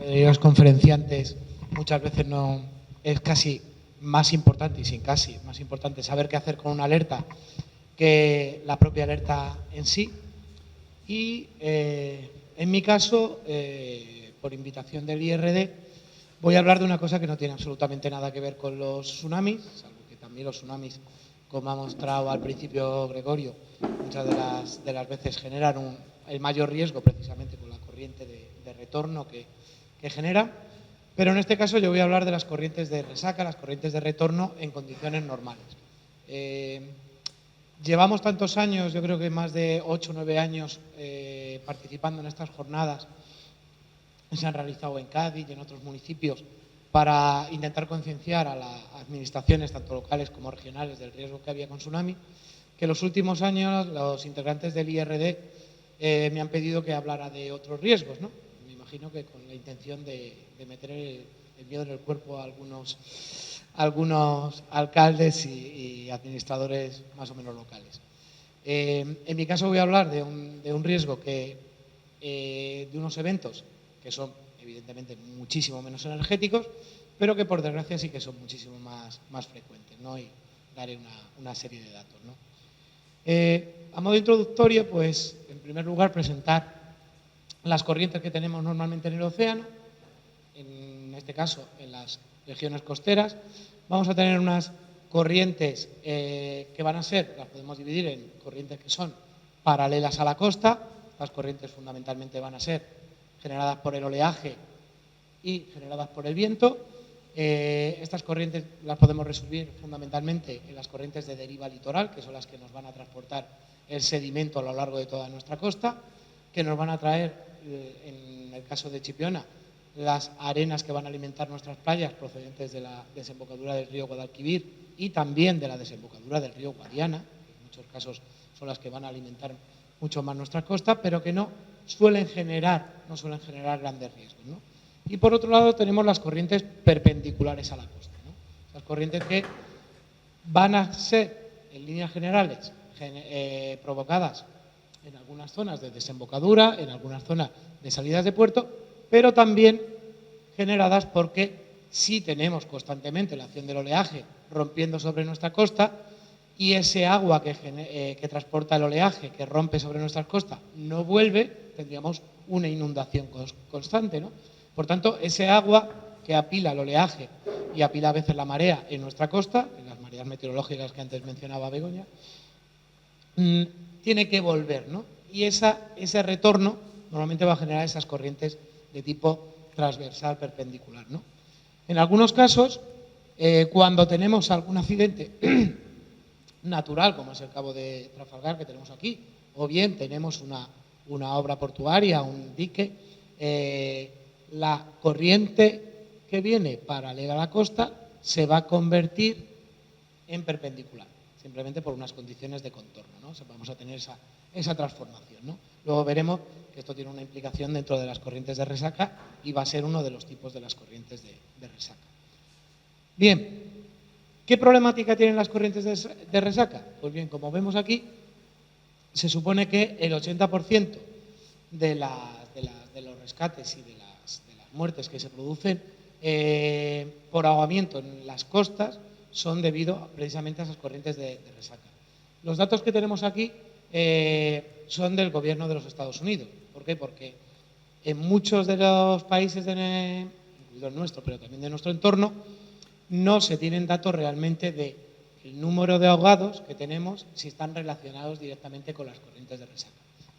los conferenciantes muchas veces no es casi más importante, y sin casi más importante, saber qué hacer con una alerta que la propia alerta en sí. Y en mi caso, por invitación del IRD, voy a hablar de una cosa que no tiene absolutamente nada que ver con los tsunamis, salvo que también los tsunamis, como ha mostrado al principio Gregorio, muchas de las veces generan el mayor riesgo precisamente con la corriente de retorno que genera. Pero en este caso yo voy a hablar de las corrientes de resaca, las corrientes de retorno en condiciones normales. Llevamos tantos años, yo creo que más de 8 o 9 años participando en estas jornadas que se han realizado en Cádiz y en otros municipios para intentar concienciar a las administraciones, tanto locales como regionales, del riesgo que había con tsunami, que en los últimos años los integrantes del IRD me han pedido que hablara de otros riesgos, ¿no? Me imagino que con la intención de meter el miedo en el cuerpo a algunos alcaldes y administradores más o menos locales. En mi caso voy a hablar de un riesgo de unos eventos que son evidentemente muchísimo menos energéticos, pero que por desgracia sí que son muchísimo más frecuentes, ¿no? Y daré una serie de datos, ¿no? A modo introductorio, pues en primer lugar presentar las corrientes que tenemos normalmente en el océano, en este caso en las regiones costeras. Vamos a tener unas corrientes que van a ser, las podemos dividir en corrientes que son paralelas a la costa. Las corrientes fundamentalmente van a ser generadas por el oleaje y generadas por el viento. Estas corrientes las podemos resumir fundamentalmente en las corrientes de deriva litoral, que son las que nos van a transportar el sedimento a lo largo de toda nuestra costa, que nos van a traer, en el caso de Chipiona, las arenas que van a alimentar nuestras playas procedentes de la desembocadura del río Guadalquivir y también de la desembocadura del río Guadiana, que en muchos casos son las que van a alimentar mucho más nuestra costa, pero que no suelen generar grandes riesgos, ¿no? Y por otro lado tenemos las corrientes perpendiculares a la costa, ¿no? Las corrientes que van a ser, en líneas generales, provocadas en algunas zonas de desembocadura, en algunas zonas de salidas de puerto, pero también generadas porque si tenemos constantemente la acción del oleaje rompiendo sobre nuestra costa y ese agua que transporta el oleaje, que rompe sobre nuestras costas, no vuelve, tendríamos una inundación constante, ¿no? Por tanto, ese agua que apila el oleaje y apila a veces la marea en nuestra costa, en las mareas meteorológicas que antes mencionaba Begoña, tiene que volver, ¿no? Y ese retorno normalmente va a generar esas corrientes de tipo transversal perpendicular, ¿no? En algunos casos, cuando tenemos algún accidente natural, como es el cabo de Trafalgar que tenemos aquí, o bien tenemos una obra portuaria, un dique, la corriente que viene paralela a la costa se va a convertir en perpendicular, simplemente por unas condiciones de contorno, ¿no? O sea, vamos a tener esa transformación, ¿no? Luego veremos que esto tiene una implicación dentro de las corrientes de resaca y va a ser uno de los tipos de las corrientes de resaca. Bien, ¿qué problemática tienen las corrientes de resaca? Pues bien, como vemos aquí, se supone que el 80% de los rescates y de las muertes que se producen por ahogamiento en las costas son debido precisamente a esas corrientes de resaca. Los datos que tenemos aquí son del gobierno de los Estados Unidos. ¿Por qué? Porque en muchos de los países, incluido el nuestro, pero también de nuestro entorno, no se tienen datos realmente del número de ahogados que tenemos si están relacionados directamente con las corrientes de resaca.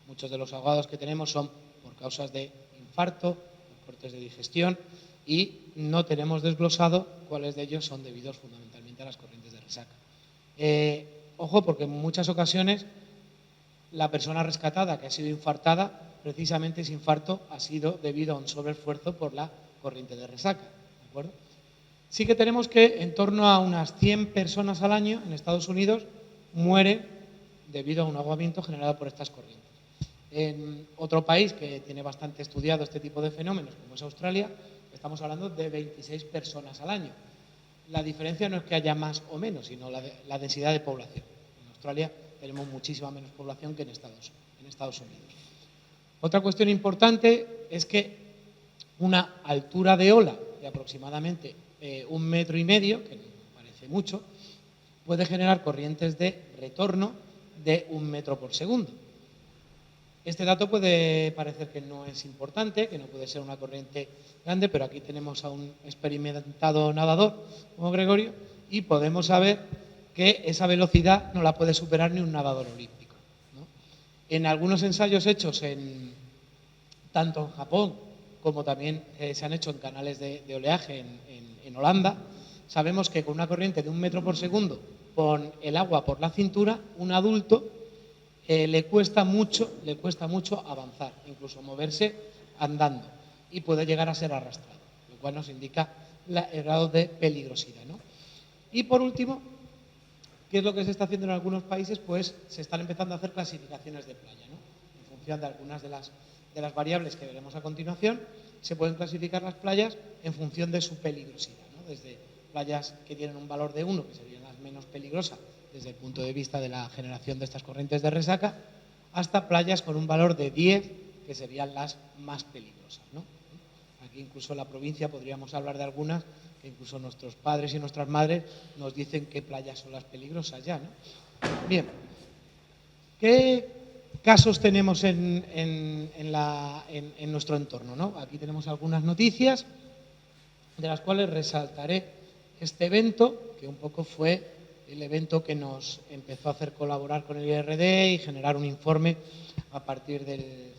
Muchos de los ahogados que tenemos son por causas de infarto, por cortes de digestión, y no tenemos desglosado cuáles de ellos son debidos fundamentalmente a las corrientes de resaca. Ojo, porque en muchas ocasiones la persona rescatada que ha sido infartada, precisamente ese infarto ha sido debido a un sobreesfuerzo por la corriente de resaca, ¿de acuerdo? Sí que tenemos que en torno a unas 100 personas al año en Estados Unidos mueren debido a un ahogamiento generado por estas corrientes. En otro país que tiene bastante estudiado este tipo de fenómenos, como es Australia, estamos hablando de 26 personas al año. La diferencia no es que haya más o menos, sino la densidad de población. En Australia tenemos muchísima menos población que en Estados Unidos. Otra cuestión importante es que una altura de ola de aproximadamente 1,5 metros, que parece mucho, puede generar corrientes de retorno de 1 metro por segundo. Este dato puede parecer que no es importante, que no puede ser una corriente grande, pero aquí tenemos a un experimentado nadador como Gregorio y podemos saber que esa velocidad no la puede superar ni un nadador olímpico, ¿no? En algunos ensayos hechos tanto en Japón como también se han hecho en canales de oleaje en Holanda, sabemos que con una corriente de 1 metro por segundo, con el agua por la cintura, un adulto le cuesta mucho avanzar, incluso moverse andando, y puede llegar a ser arrastrado, lo cual nos indica el grado de peligrosidad, ¿no? Y por último, ¿qué es lo que se está haciendo en algunos países? Pues se están empezando a hacer clasificaciones de playa, ¿no? En función de algunas de las variables que veremos a continuación, se pueden clasificar las playas en función de su peligrosidad, ¿no? Desde playas que tienen un valor de 1, que serían las menos peligrosas desde el punto de vista de la generación de estas corrientes de resaca, hasta playas con un valor de 10, que serían las más peligrosas, ¿no? Aquí incluso en la provincia podríamos hablar de algunas que incluso nuestros padres y nuestras madres nos dicen qué playas son las peligrosas ya, ¿no? Bien, ¿qué casos tenemos en nuestro entorno, ¿no? Aquí tenemos algunas noticias de las cuales resaltaré este evento, que un poco fue el evento que nos empezó a hacer colaborar con el IRD y generar un informe a partir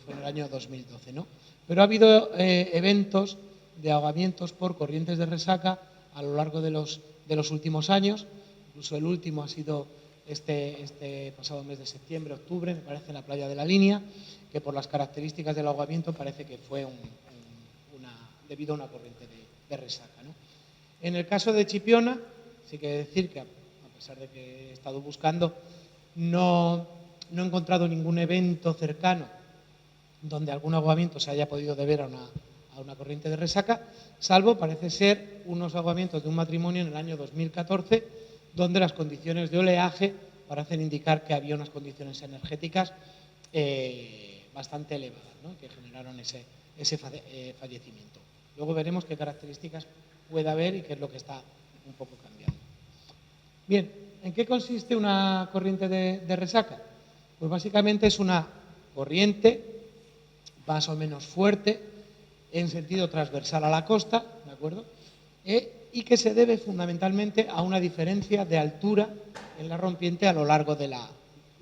fue en el año 2012, ¿no? Pero ha habido eventos de ahogamientos por corrientes de resaca a lo largo de los últimos años. Incluso el último ha sido este pasado mes de septiembre, octubre, me parece, en la playa de la Línea, que por las características del ahogamiento parece que fue debido a una corriente de resaca, ¿no? En el caso de Chipiona, sí que decir que, a pesar de que he estado buscando, no he encontrado ningún evento cercano donde algún ahogamiento se haya podido deber a una corriente de resaca, salvo, parece ser, unos ahogamientos de un matrimonio en el año 2014, donde las condiciones de oleaje parecen indicar que había unas condiciones energéticas bastante elevadas, ¿no?, que generaron ese fallecimiento. Luego veremos qué características puede haber y qué es lo que está un poco cambiando. Bien, ¿en qué consiste una corriente de resaca? Pues básicamente es una corriente más o menos fuerte en sentido transversal a la costa, ¿de acuerdo? Y que se debe fundamentalmente a una diferencia de altura en la rompiente a lo largo de la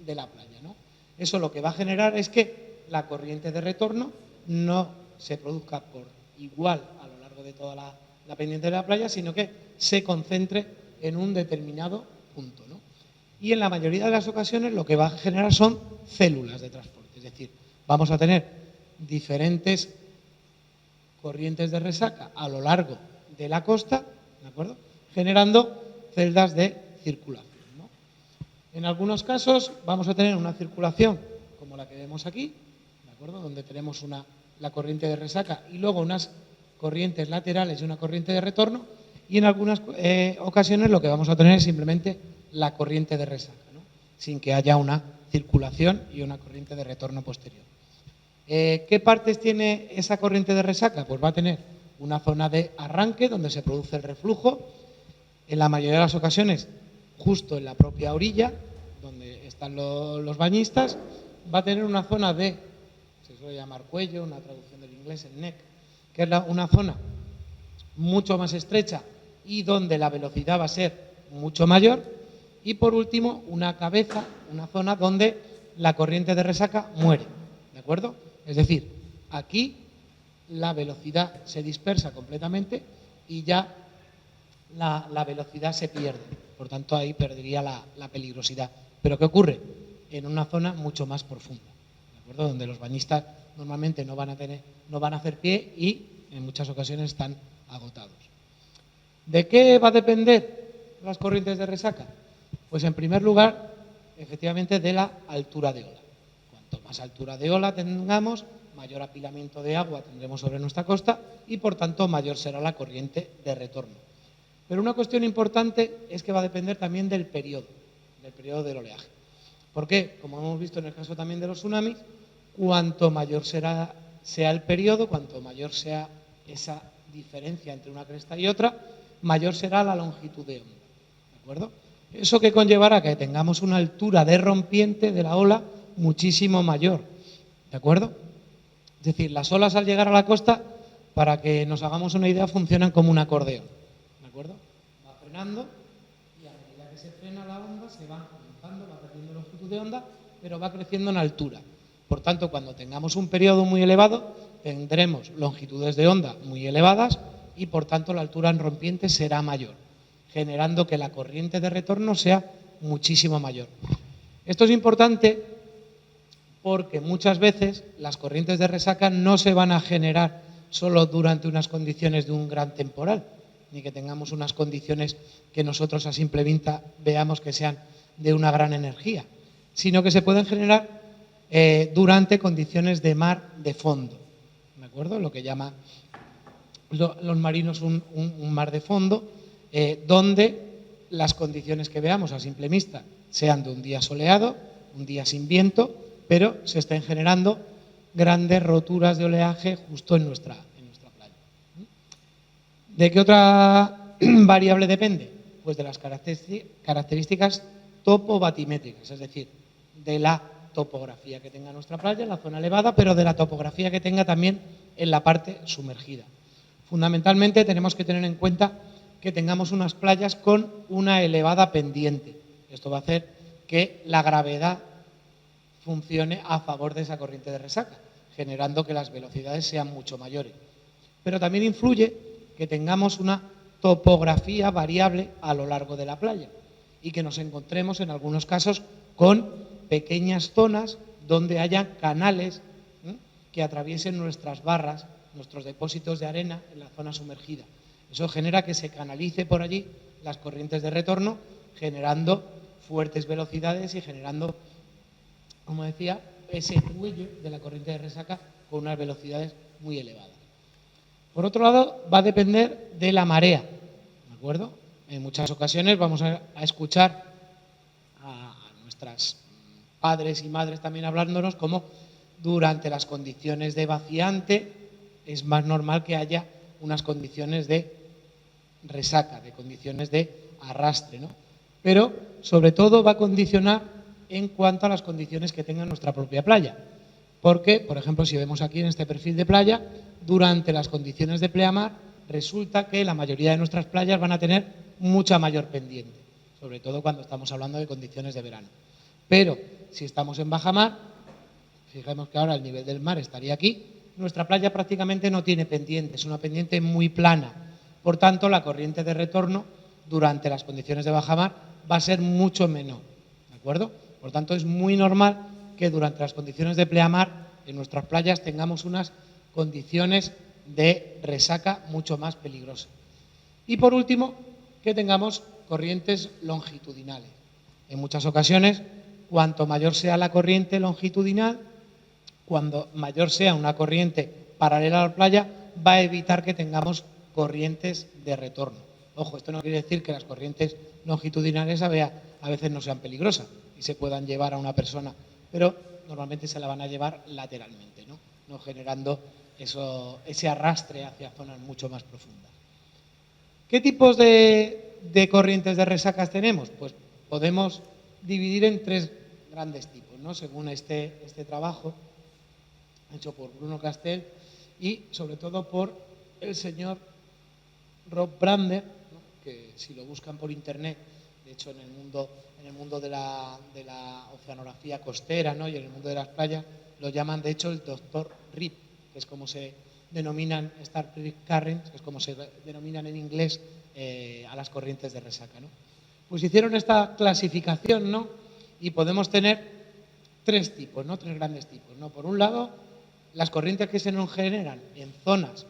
playa, ¿no? Eso lo que va a generar es que la corriente de retorno no se produzca por igual a lo largo de toda la pendiente de la playa, sino que se concentre en un determinado punto, ¿no? Y en la mayoría de las ocasiones lo que va a generar son células de transporte, es decir, vamos a tener diferentes corrientes de resaca a lo largo de la costa, ¿de acuerdo?, generando celdas de circulación, ¿no? En algunos casos vamos a tener una circulación como la que vemos aquí, ¿de acuerdo?, donde tenemos la corriente de resaca y luego unas corrientes laterales y una corriente de retorno, y en algunas ocasiones lo que vamos a tener es simplemente la corriente de resaca, ¿no?, sin que haya una circulación y una corriente de retorno posterior. ¿Qué partes tiene esa corriente de resaca? Pues va a tener una zona de arranque donde se produce el reflujo, en la mayoría de las ocasiones justo en la propia orilla donde están los bañistas. Va a tener una zona se suele llamar cuello, una traducción del inglés, el neck, que es una zona mucho más estrecha y donde la velocidad va a ser mucho mayor, y por último una cabeza, una zona donde la corriente de resaca muere, ¿de acuerdo? Es decir, aquí la velocidad se dispersa completamente y ya la velocidad se pierde, por tanto ahí perdería la peligrosidad. ¿Pero qué ocurre? En una zona mucho más profunda, ¿de acuerdo?, donde los bañistas normalmente no van a hacer pie y en muchas ocasiones están agotados. ¿De qué va a depender las corrientes de resaca? Pues en primer lugar, efectivamente, de la altura de ola. Cuanto más altura de ola tengamos, mayor apilamiento de agua tendremos sobre nuestra costa y, por tanto, mayor será la corriente de retorno. Pero una cuestión importante es que va a depender también del periodo del oleaje. Porque, como hemos visto en el caso también de los tsunamis, cuanto mayor sea el periodo, cuanto mayor sea esa diferencia entre una cresta y otra, mayor será la longitud de onda. ¿De acuerdo? Eso que conllevará que tengamos una altura de rompiente de la ola muchísimo mayor. ¿De acuerdo? Es decir, las olas al llegar a la costa, para que nos hagamos una idea, funcionan como un acordeón. ¿De acuerdo? Va frenando y a medida que se frena la onda se va aumentando, va perdiendo longitud de onda, pero va creciendo en altura. Por tanto, cuando tengamos un periodo muy elevado, tendremos longitudes de onda muy elevadas y, por tanto, la altura en rompiente será mayor, generando que la corriente de retorno sea muchísimo mayor. Esto es importante porque muchas veces las corrientes de resaca no se van a generar solo durante unas condiciones de un gran temporal, ni que tengamos unas condiciones que nosotros a simple vista veamos que sean de una gran energía, sino que se pueden generar durante condiciones de mar de fondo, ¿de acuerdo? Lo que llaman los marinos un mar de fondo, donde las condiciones que veamos a simple vista sean de un día soleado, un día sin viento, pero se estén generando grandes roturas de oleaje justo en nuestra playa. ¿De qué otra variable depende? Pues de las características topobatimétricas, es decir, de la topografía que tenga nuestra playa en la zona elevada, pero de la topografía que tenga también en la parte sumergida. Fundamentalmente tenemos que tener en cuenta que tengamos unas playas con una elevada pendiente. Esto va a hacer que la gravedad funcione a favor de esa corriente de resaca, generando que las velocidades sean mucho mayores. Pero también influye que tengamos una topografía variable a lo largo de la playa y que nos encontremos en algunos casos con pequeñas zonas donde haya canales que atraviesen nuestras barras, nuestros depósitos de arena en la zona sumergida. Eso genera que se canalice por allí las corrientes de retorno, generando fuertes velocidades y generando, como decía, ese cuello de la corriente de resaca con unas velocidades muy elevadas. Por otro lado, va a depender de la marea, ¿de acuerdo? En muchas ocasiones vamos a escuchar a nuestras padres y madres también hablándonos como durante las condiciones de vaciante es más normal que haya unas condiciones de resaca, de condiciones de arrastre, ¿no? Pero sobre todo va a condicionar en cuanto a las condiciones que tenga nuestra propia playa. Porque, por ejemplo, si vemos aquí en este perfil de playa, durante las condiciones de pleamar, resulta que la mayoría de nuestras playas van a tener mucha mayor pendiente, sobre todo cuando estamos hablando de condiciones de verano. Pero si estamos en bajamar, fijemos que ahora el nivel del mar estaría aquí, nuestra playa prácticamente no tiene pendiente, es una pendiente muy plana. Por tanto, la corriente de retorno durante las condiciones de bajamar va a ser mucho menor, ¿de acuerdo? Por tanto, es muy normal que durante las condiciones de pleamar en nuestras playas tengamos unas condiciones de resaca mucho más peligrosas. Y por último, que tengamos corrientes longitudinales. En muchas ocasiones, cuanto mayor sea la corriente longitudinal, cuando mayor sea una corriente paralela a la playa, va a evitar que tengamos corrientes de retorno. Ojo, esto no quiere decir que las corrientes longitudinales a veces no sean peligrosas y se puedan llevar a una persona, pero normalmente se la van a llevar lateralmente, no generando ese arrastre hacia zonas mucho más profundas. ¿Qué tipos de corrientes de resacas tenemos? Pues podemos dividir en tres grandes tipos, ¿no? Según este trabajo hecho por Bruno Castell y sobre todo por el señor Rob Brander, ¿no? Que si lo buscan por internet, de hecho en el mundo de la oceanografía costera, ¿no? Y en el mundo de las playas lo llaman de hecho el doctor Rip, que es como se denominan Star Trek Currents, que es como se denominan en inglés a las corrientes de resaca, ¿no? Pues hicieron esta clasificación, ¿no? Y podemos tener tres tipos, ¿no? Tres grandes tipos, ¿no? Por un lado, las corrientes que se nos generan en zonas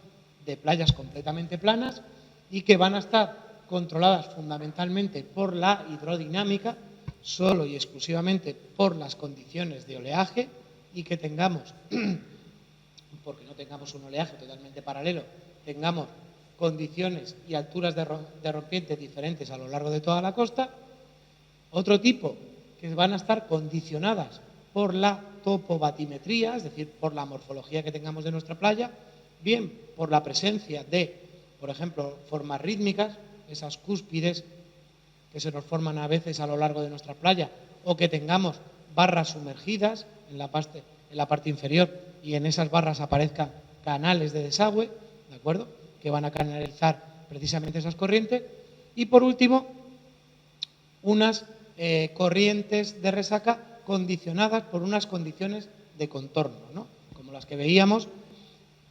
de playas completamente planas y que van a estar controladas fundamentalmente por la hidrodinámica, solo y exclusivamente por las condiciones de oleaje, y que tengamos, porque no tengamos un oleaje totalmente paralelo, tengamos condiciones y alturas de rompiente diferentes a lo largo de toda la costa. Otro tipo, que van a estar condicionadas por la topobatimetría, es decir, por la morfología que tengamos de nuestra playa, bien por la presencia de, por ejemplo, formas rítmicas, esas cúspides que se nos forman a veces a lo largo de nuestra playa, o que tengamos barras sumergidas en la parte inferior y en esas barras aparezcan canales de desagüe, ¿de acuerdo?, que van a canalizar precisamente esas corrientes. Y por último, unas corrientes de resaca condicionadas por unas condiciones de contorno, ¿no?, como las que veíamos,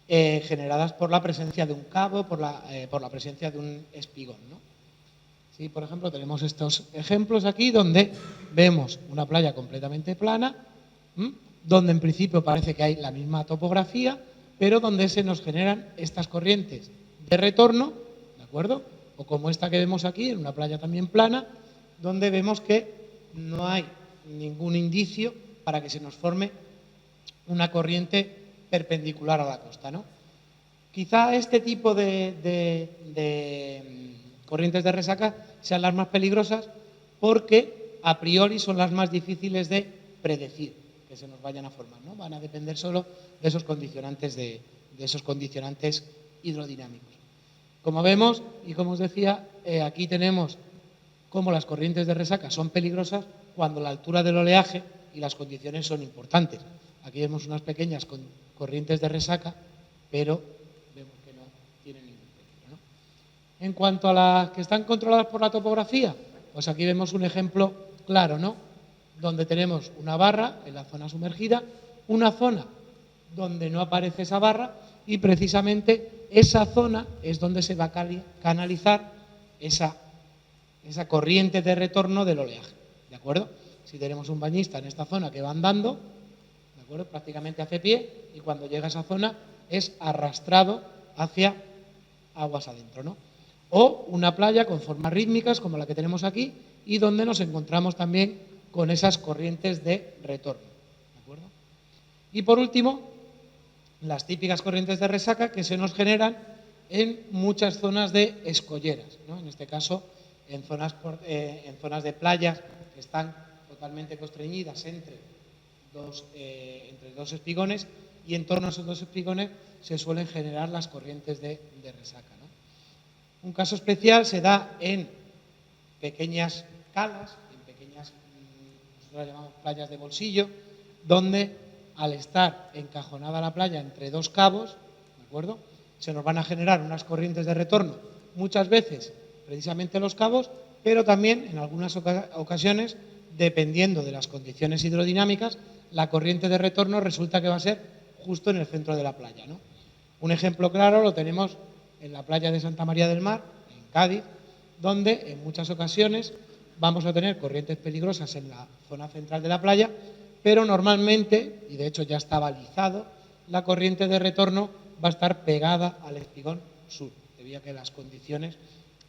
generadas por la presencia de un cabo, por la presencia de un espigón, ¿no? Sí, por ejemplo, tenemos estos ejemplos aquí donde vemos una playa completamente plana, donde en principio parece que hay la misma topografía, pero donde se nos generan estas corrientes de retorno, ¿de acuerdo? O como esta que vemos aquí, en una playa también plana, donde vemos que no hay ningún indicio para que se nos forme una corriente perpendicular a la costa, ¿no? Quizá este tipo de corrientes de resaca sean las más peligrosas porque a priori son las más difíciles de predecir que se nos vayan a formar, ¿no? Van a depender solo de esos condicionantes hidrodinámicos. Como vemos y como os decía, aquí tenemos cómo las corrientes de resaca son peligrosas cuando la altura del oleaje y las condiciones son importantes. Aquí vemos unas pequeñas corrientes de resaca, pero vemos que no tienen ningún peligro, ¿no? En cuanto a las que están controladas por la topografía, pues aquí vemos un ejemplo claro, ¿no?, donde tenemos una barra en la zona sumergida, una zona donde no aparece esa barra y precisamente esa zona es donde se va a canalizar esa corriente de retorno del oleaje, ¿de acuerdo? Si tenemos un bañista en esta zona que va andando, ¿de acuerdo?, prácticamente hace pie y cuando llega a esa zona es arrastrado hacia aguas adentro, ¿no? O una playa con formas rítmicas como la que tenemos aquí y donde nos encontramos también con esas corrientes de retorno, ¿de acuerdo? Y por último, las típicas corrientes de resaca que se nos generan en muchas zonas de escolleras, ¿no? En este caso, en zonas de playas que están totalmente constreñidas entre dos espigones y en torno a esos dos espigones se suelen generar las corrientes de resaca, ¿no? Un caso especial se da en pequeñas calas, nosotros las llamamos playas de bolsillo, donde al estar encajonada la playa entre dos cabos, ¿de acuerdo?, se nos van a generar unas corrientes de retorno, muchas veces precisamente los cabos, pero también en algunas ocasiones, dependiendo de las condiciones hidrodinámicas, la corriente de retorno resulta que va a ser justo en el centro de la playa, ¿no? Un ejemplo claro lo tenemos en la playa de Santa María del Mar, en Cádiz, donde en muchas ocasiones vamos a tener corrientes peligrosas en la zona central de la playa, pero normalmente, y de hecho ya está balizado, la corriente de retorno va a estar pegada al espigón sur, debido a que las condiciones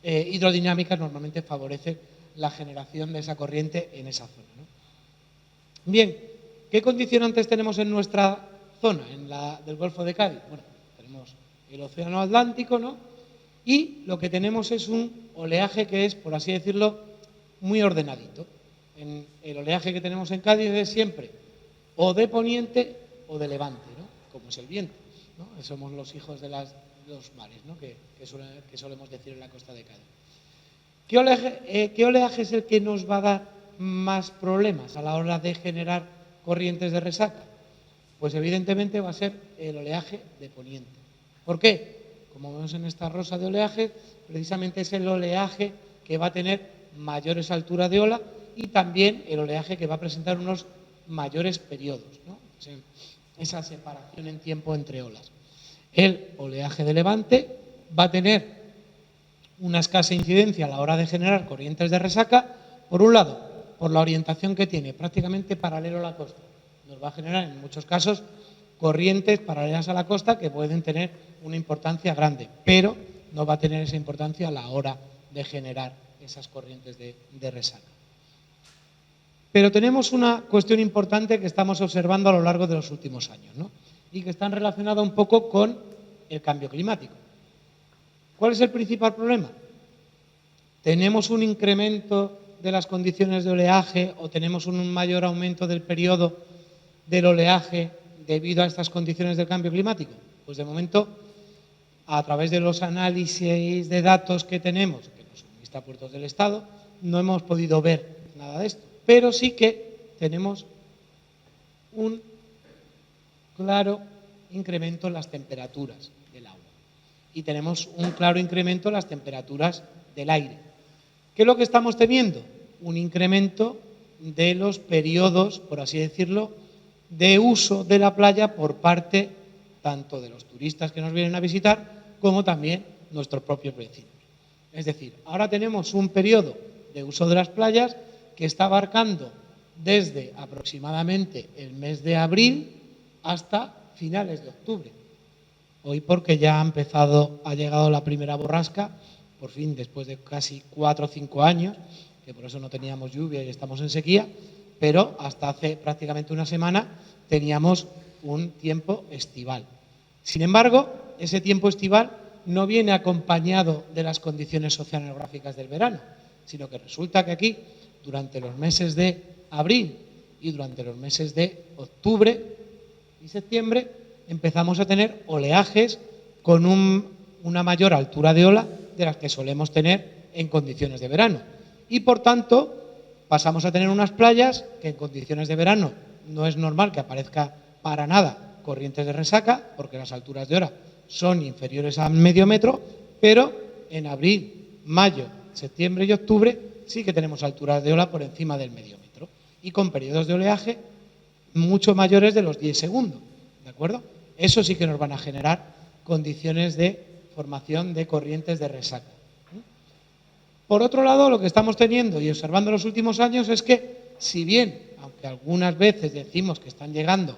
hidrodinámicas normalmente favorecen la generación de esa corriente en esa zona, ¿no? Bien, ¿qué condicionantes tenemos en nuestra zona, en la del Golfo de Cádiz? Bueno, tenemos el océano Atlántico, ¿no?, y lo que tenemos es un oleaje que es, por así decirlo, muy ordenadito. El oleaje que tenemos en Cádiz es siempre o de poniente o de levante, ¿no?, como es el viento, ¿no? Somos los hijos de los mares, ¿no?, que solemos decir en la costa de Cádiz. ¿Qué oleaje es el que nos va a dar más problemas a la hora de generar corrientes de resaca? Pues evidentemente va a ser el oleaje de poniente. ¿Por qué? Como vemos en esta rosa de oleaje, precisamente es el oleaje que va a tener mayores alturas de ola y también el oleaje que va a presentar unos mayores periodos, ¿no?, esa separación en tiempo entre olas. El oleaje de levante va a tener una escasa incidencia a la hora de generar corrientes de resaca, por un lado, por la orientación que tiene, prácticamente paralelo a la costa. Nos va a generar en muchos casos corrientes paralelas a la costa que pueden tener una importancia grande, pero no va a tener esa importancia a la hora de generar esas corrientes de resaca. Pero tenemos una cuestión importante que estamos observando a lo largo de los últimos años, ¿no?, y que está relacionada un poco con el cambio climático. ¿Cuál es el principal problema? ¿Tenemos un incremento de las condiciones de oleaje o tenemos un mayor aumento del periodo del oleaje debido a estas condiciones del cambio climático? Pues de momento a través de los análisis de datos que tenemos, que nos suministra Puertos del Estado, no hemos podido ver nada de esto. Pero sí que tenemos un claro incremento en las temperaturas del agua y tenemos un claro incremento en las temperaturas del aire. ¿Qué es lo que estamos teniendo? Un incremento de los periodos, por así decirlo, de uso de la playa por parte tanto de los turistas que nos vienen a visitar como también nuestros propios vecinos. Es decir, ahora tenemos un periodo de uso de las playas que está abarcando desde aproximadamente el mes de abril hasta finales de octubre. Hoy porque ya ha llegado la primera borrasca, por fin, después de casi 4 o 5 años, que por eso no teníamos lluvia y estamos en sequía, pero hasta hace prácticamente una semana teníamos un tiempo estival. Sin embargo, ese tiempo estival no viene acompañado de las condiciones oceanográficas del verano, sino que resulta que aquí, durante los meses de abril y durante los meses de octubre y septiembre, empezamos a tener oleajes con una mayor altura de ola de las que solemos tener en condiciones de verano. Y, por tanto, pasamos a tener unas playas que en condiciones de verano no es normal que aparezca para nada corrientes de resaca, porque las alturas de ola son inferiores a medio metro, pero en abril, mayo, septiembre y octubre sí que tenemos alturas de ola por encima del medio metro y con periodos de oleaje mucho mayores de los 10 segundos, ¿de acuerdo? Eso sí que nos van a generar condiciones de formación de corrientes de resaca. Por otro lado, lo que estamos teniendo y observando en los últimos años es que, si bien, aunque algunas veces decimos que están llegando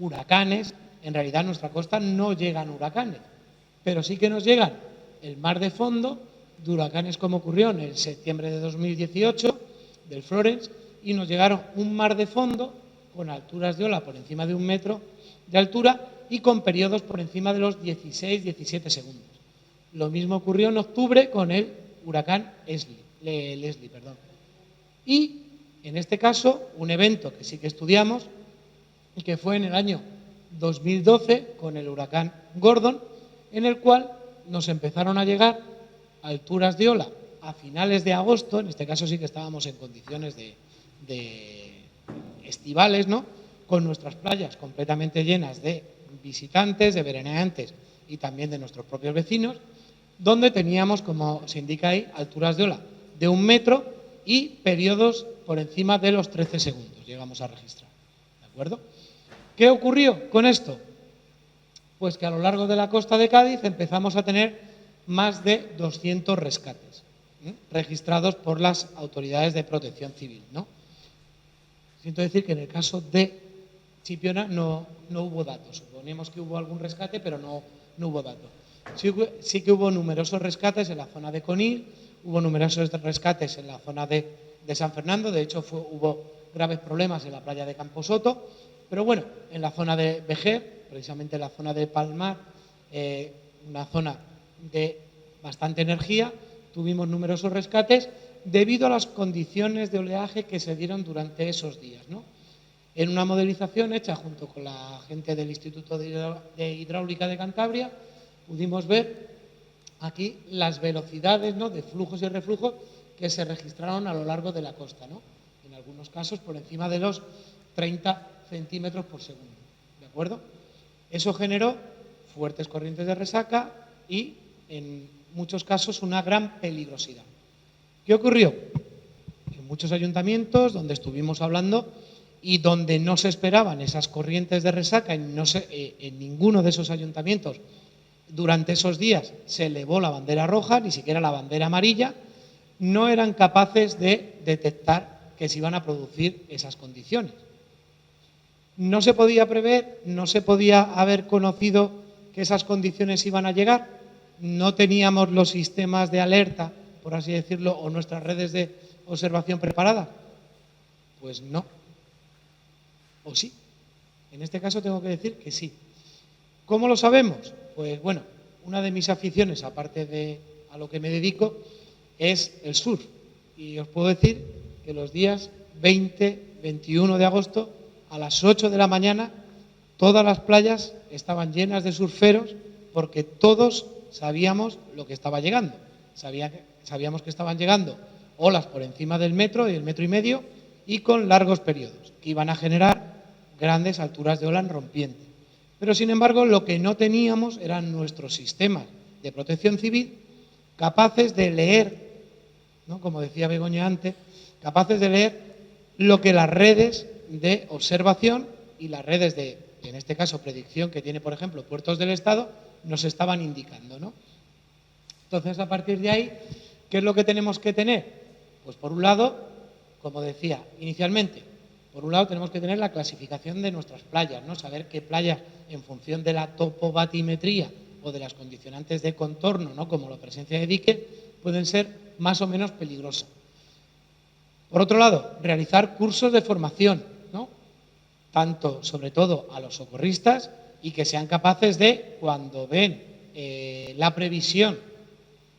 huracanes, en realidad a nuestra costa no llegan huracanes, pero sí que nos llegan el mar de fondo de huracanes como ocurrió en el septiembre de 2018 del Florence, y nos llegaron un mar de fondo con alturas de ola por encima de 1 metro de altura y con periodos por encima de los 16-17 segundos. Lo mismo ocurrió en octubre con el huracán Leslie. Y, en este caso, un evento que sí que estudiamos y que fue en el año 2012 con el huracán Gordon, en el cual nos empezaron a llegar alturas de ola a finales de agosto, en este caso sí que estábamos en condiciones de estivales, ¿no?, con nuestras playas completamente llenas de visitantes, de veraneantes y también de nuestros propios vecinos, donde teníamos, como se indica ahí, alturas de ola de 1 metro y periodos por encima de los 13 segundos llegamos a registrar, ¿de acuerdo? ¿Qué ocurrió con esto? Pues que a lo largo de la costa de Cádiz empezamos a tener más de 200 rescates registrados por las autoridades de protección civil, ¿no? Siento decir que en el caso de Chipiona no hubo datos. Suponemos que hubo algún rescate, pero no hubo datos. Sí que hubo numerosos rescates en la zona de Conil, hubo numerosos rescates en la zona de San Fernando. De hecho, hubo graves problemas en la playa de Camposoto. Pero bueno, en la zona de Vejer, precisamente en la zona de Palmar, una zona de bastante energía, tuvimos numerosos rescates debido a las condiciones de oleaje que se dieron durante esos días, ¿no? En una modelización hecha junto con la gente del Instituto de Hidráulica de Cantabria, pudimos ver aquí las velocidades, ¿no?, de flujos y reflujos que se registraron a lo largo de la costa, ¿no? En algunos casos por encima de los 30 centímetros por segundo, ¿de acuerdo? Eso generó fuertes corrientes de resaca y, en muchos casos, una gran peligrosidad. ¿Qué ocurrió? En muchos ayuntamientos donde estuvimos hablando y donde no se esperaban esas corrientes de resaca, en ninguno de esos ayuntamientos durante esos días se elevó la bandera roja, ni siquiera la bandera amarilla, no eran capaces de detectar que se iban a producir esas condiciones. No se podía prever, no se podía haber conocido que esas condiciones iban a llegar, no teníamos los sistemas de alerta, por así decirlo, o nuestras redes de observación preparadas. Pues no. ¿O sí? En este caso tengo que decir que sí. ¿Cómo lo sabemos? Pues bueno, una de mis aficiones, aparte de a lo que me dedico, es el surf. Y os puedo decir que los días 20, 21 de agosto, a las 8 de la mañana, todas las playas estaban llenas de surferos Porque todos sabíamos lo que estaba llegando. Sabíamos que estaban llegando olas por encima del metro y del metro y medio y con largos periodos, que iban a generar grandes alturas de ola en rompiente. Pero, sin embargo, lo que no teníamos eran nuestros sistemas de protección civil capaces de leer, ¿no?, como decía Begoña antes, capaces de leer lo que las redes de observación y las redes de, en este caso, predicción que tiene, por ejemplo, Puertos del Estado, nos estaban indicando, ¿no? Entonces, a partir de ahí, ¿qué es lo que tenemos que tener? Pues, por un lado, como decía inicialmente, por un lado tenemos que tener la clasificación de nuestras playas, ¿no? Saber qué playas, en función de la topobatimetría o de las condicionantes de contorno, ¿no?, como la presencia de diques, pueden ser más o menos peligrosas. Por otro lado, realizar cursos de formación, ¿no?, tanto, sobre todo, a los socorristas, y que sean capaces de, cuando ven la previsión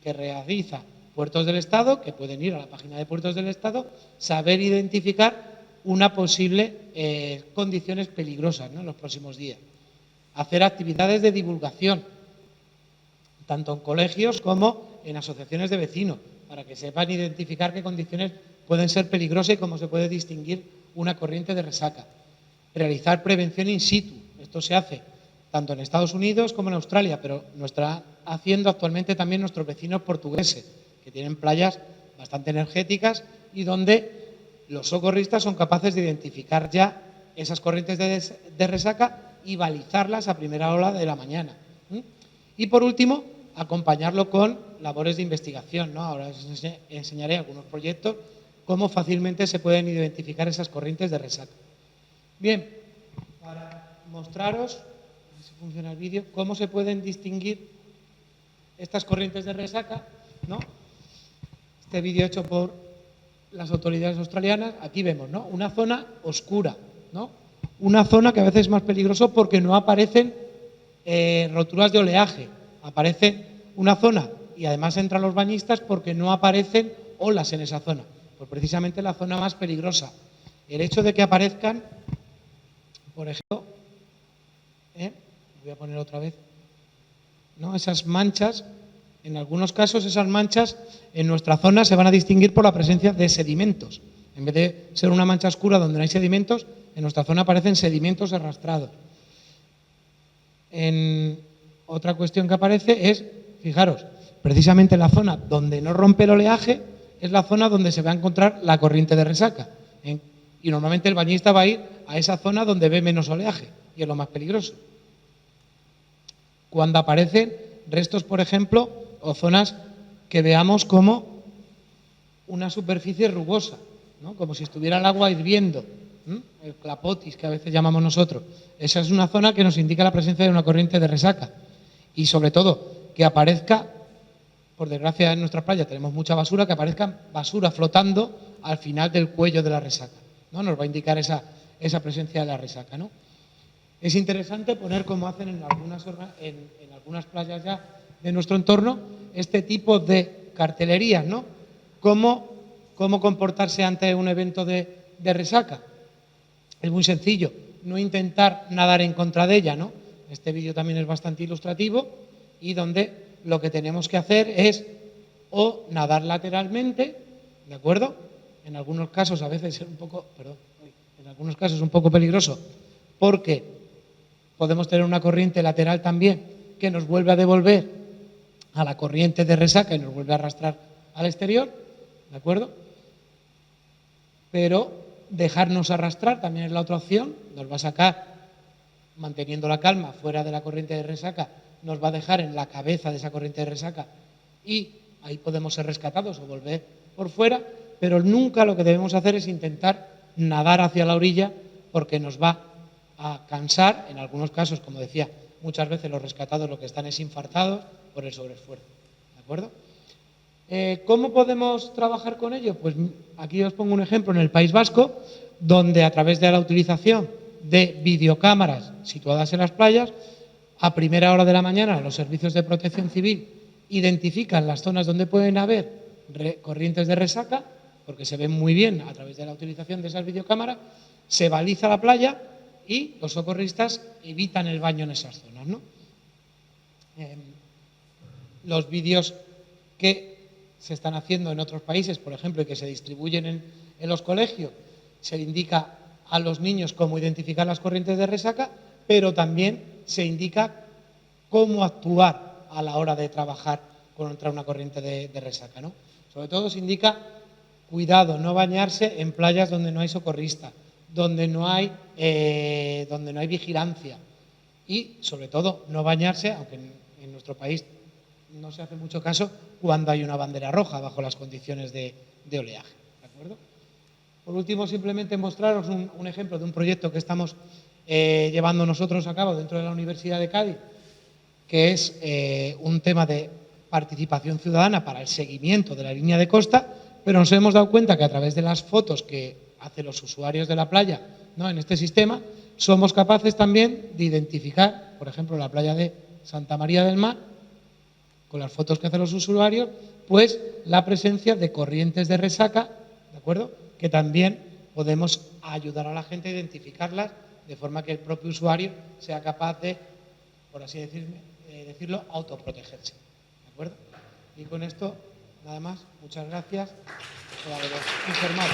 que realiza Puertos del Estado, que pueden ir a la página de Puertos del Estado, saber identificar una posible condiciones peligrosas, ¿no?, en los próximos días. Hacer actividades de divulgación, tanto en colegios como en asociaciones de vecinos, para que sepan identificar qué condiciones pueden ser peligrosas y cómo se puede distinguir una corriente de resaca. Realizar prevención in situ. Esto se hace tanto en Estados Unidos como en Australia, pero lo están haciendo actualmente también nuestros vecinos portugueses, que tienen playas bastante energéticas y donde los socorristas son capaces de identificar ya esas corrientes de resaca y balizarlas a primera hora de la mañana. Y, por último, acompañarlo con labores de investigación, ¿no? Ahora os enseñaré algunos proyectos, cómo fácilmente se pueden identificar esas corrientes de resaca. Bien, para mostraros, a ver si funciona el vídeo, cómo se pueden distinguir estas corrientes de resaca, ¿no? Este vídeo hecho por las autoridades australianas. Aquí vemos, ¿no?, una zona oscura, ¿no?, una zona que a veces es más peligroso porque no aparecen roturas de oleaje, aparece una zona y además entran los bañistas porque no aparecen olas en esa zona, pues precisamente la zona más peligrosa. El hecho de que aparezcan, por ejemplo, voy a poner otra vez, ¿no?, esas manchas, en algunos casos esas manchas en nuestra zona se van a distinguir por la presencia de sedimentos. En vez de ser una mancha oscura donde no hay sedimentos, en nuestra zona aparecen sedimentos arrastrados. Otra cuestión que aparece es, fijaros, precisamente la zona donde no rompe el oleaje es la zona donde se va a encontrar la corriente de resaca. Y normalmente el bañista va a ir a esa zona donde ve menos oleaje y es lo más peligroso. Cuando aparecen restos, por ejemplo, o zonas que veamos como una superficie rugosa, ¿no?, como si estuviera el agua hirviendo, el clapotis que a veces llamamos nosotros. Esa es una zona que nos indica la presencia de una corriente de resaca. Y, sobre todo, que aparezca, por desgracia en nuestras playas tenemos mucha basura, que aparezca basura flotando al final del cuello de la resaca, ¿no? Nos va a indicar esa presencia de la resaca, ¿no? Es interesante poner, como hacen en algunas playas ya de nuestro entorno, este tipo de cartelerías, ¿no? Cómo comportarse ante un evento de resaca. Es muy sencillo, no intentar nadar en contra de ella, ¿no? Este vídeo también es bastante ilustrativo y donde lo que tenemos que hacer es o nadar lateralmente, ¿de acuerdo? En algunos casos a veces es un poco peligroso porque podemos tener una corriente lateral también que nos vuelve a devolver a la corriente de resaca y nos vuelve a arrastrar al exterior, ¿de acuerdo? Pero dejarnos arrastrar también es la otra opción, nos va a sacar, manteniendo la calma, fuera de la corriente de resaca, nos va a dejar en la cabeza de esa corriente de resaca y ahí podemos ser rescatados o volver por fuera, pero nunca lo que debemos hacer es intentar nadar hacia la orilla porque nos va a cansar, en algunos casos, como decía, muchas veces los rescatados lo que están es infartados por el sobreesfuerzo, ¿de acuerdo? ¿Cómo podemos trabajar con ello? Pues aquí os pongo un ejemplo en el País Vasco, donde a través de la utilización de videocámaras situadas en las playas, a primera hora de la mañana los servicios de protección civil identifican las zonas donde pueden haber corrientes de resaca, porque se ven muy bien a través de la utilización de esas videocámaras, se baliza la playa y los socorristas evitan el baño en esas zonas, ¿no? los vídeos que se están haciendo en otros países, por ejemplo, y que se distribuyen en los colegios, se indica a los niños cómo identificar las corrientes de resaca, pero también se indica cómo actuar a la hora de trabajar contra una corriente de resaca, ¿no? Sobre todo se indica cuidado, no bañarse en playas donde no hay socorrista, donde no hay vigilancia y, sobre todo, no bañarse, aunque en nuestro país no se hace mucho caso, cuando hay una bandera roja bajo las condiciones de oleaje, ¿de acuerdo? Por último, simplemente mostraros un ejemplo de un proyecto que estamos llevando nosotros a cabo dentro de la Universidad de Cádiz, que es un tema de participación ciudadana para el seguimiento de la línea de costa, pero nos hemos dado cuenta que a través de las fotos que hacen los usuarios de la playa, ¿no?, en este sistema, somos capaces también de identificar, por ejemplo, la playa de Santa María del Mar, con las fotos que hacen los usuarios, pues la presencia de corrientes de resaca, ¿de acuerdo?, que también podemos ayudar a la gente a identificarlas de forma que el propio usuario sea capaz de, por así decirlo, autoprotegerse. ¿De acuerdo? Y con esto, nada más, muchas gracias por haberos informado.